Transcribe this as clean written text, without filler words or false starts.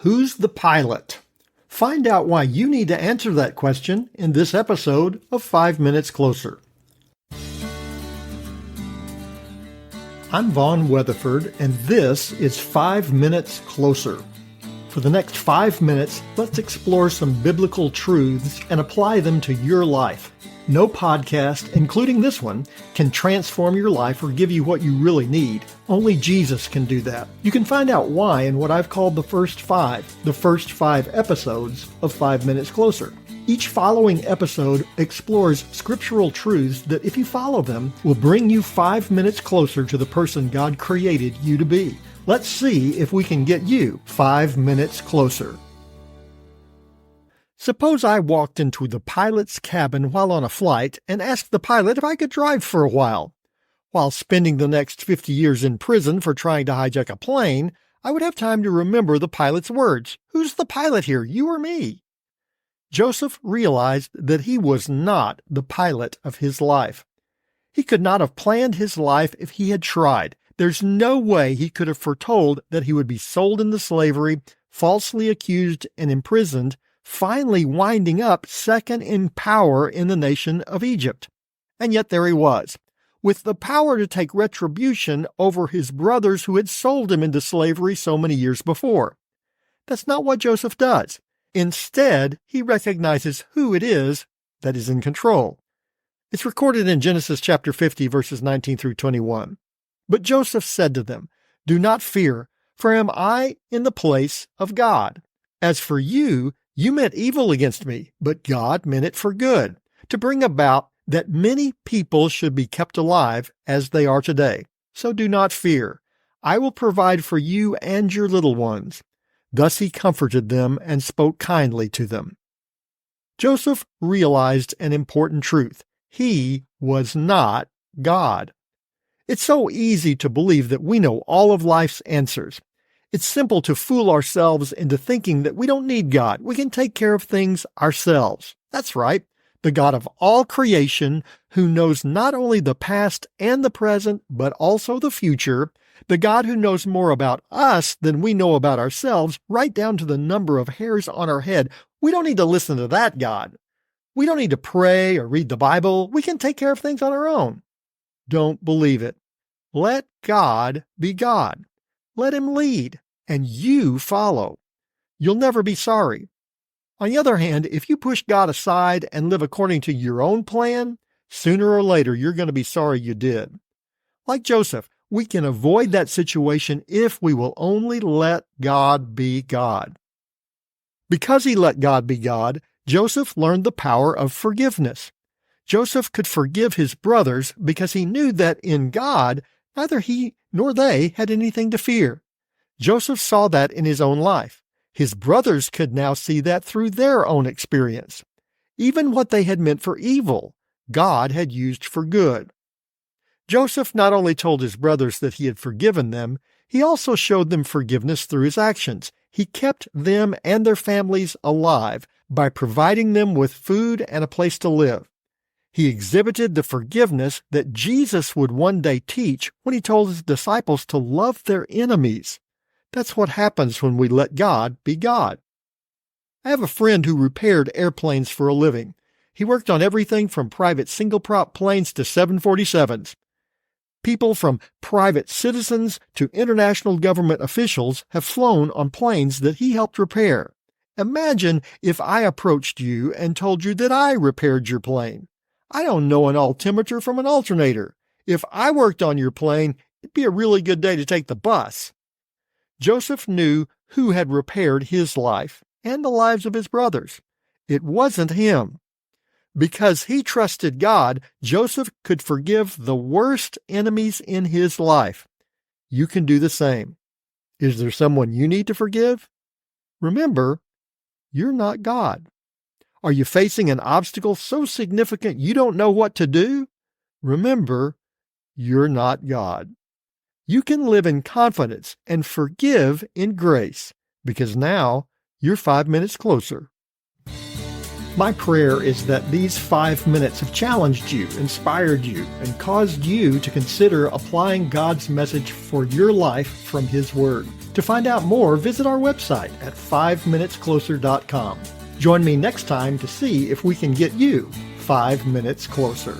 Who's the pilot? Find out why you need to answer that question in this episode of 5 Minutes Closer. I'm Vaughn Weatherford, and this is 5 Minutes Closer. For the next 5 minutes, let's explore some biblical truths and apply them to your life. No podcast, including this one, can transform your life or give you what you really need. Only Jesus can do that. You can find out why in what I've called the first five episodes of 5 Minutes Closer. Each following episode explores scriptural truths that, if you follow them, will bring you 5 minutes closer to the person God created you to be. Let's see if we can get you 5 minutes closer. Suppose I walked into the pilot's cabin while on a flight and asked the pilot if I could drive for a while. While spending the next 50 years in prison for trying to hijack a plane, I would have time to remember the pilot's words. Who's the pilot here, you or me? Joseph realized that he was not the pilot of his life. He could not have planned his life if he had tried. There's no way he could have foretold that he would be sold into slavery, falsely accused and imprisoned, finally winding up second in power in the nation of Egypt. And yet there he was, with the power to take retribution over his brothers who had sold him into slavery so many years before. That's not what Joseph does. Instead, he recognizes who it is that is in control. It's recorded in Genesis chapter 50, verses 19 through 21. But Joseph said to them, "Do not fear, for am I in the place of God? As for you, you meant evil against me, but God meant it for good, to bring about that many people should be kept alive as they are today. So do not fear. I will provide for you and your little ones." Thus he comforted them and spoke kindly to them. Joseph realized an important truth. He was not God. It's so easy to believe that we know all of life's answers. It's simple to fool ourselves into thinking that we don't need God. We can take care of things ourselves. That's right. The God of all creation, who knows not only the past and the present, but also the future, the God who knows more about us than we know about ourselves, right down to the number of hairs on our head. We don't need to listen to that God. We don't need to pray or read the Bible. We can take care of things on our own. Don't believe it. Let God be God. Let Him lead, and you follow. You'll never be sorry. On the other hand, if you push God aside and live according to your own plan, sooner or later you're going to be sorry you did. Like Joseph, we can avoid that situation if we will only let God be God. Because he let God be God, Joseph learned the power of forgiveness. Joseph could forgive his brothers because he knew that in God, neither he nor they had anything to fear. Joseph saw that in his own life. His brothers could now see that through their own experience. Even what they had meant for evil, God had used for good. Joseph not only told his brothers that he had forgiven them, he also showed them forgiveness through his actions. He kept them and their families alive by providing them with food and a place to live. He exhibited the forgiveness that Jesus would one day teach when he told his disciples to love their enemies. That's what happens when we let God be God. I have a friend who repaired airplanes for a living. He worked on everything from private single-prop planes to 747s. People from private citizens to international government officials have flown on planes that he helped repair. Imagine if I approached you and told you that I repaired your plane. I don't know an altimeter from an alternator. If I worked on your plane, it'd be a really good day to take the bus. Joseph knew who had repaired his life and the lives of his brothers. It wasn't him. Because he trusted God, Joseph could forgive the worst enemies in his life. You can do the same. Is there someone you need to forgive? Remember, you're not God. Are you facing an obstacle so significant you don't know what to do? Remember, you're not God. You can live in confidence and forgive in grace, because now you're 5 minutes closer. My prayer is that these 5 minutes have challenged you, inspired you, and caused you to consider applying God's message for your life from His Word. To find out more, visit our website at 5minutescloser.com. Join me next time to see if we can get you 5 minutes closer.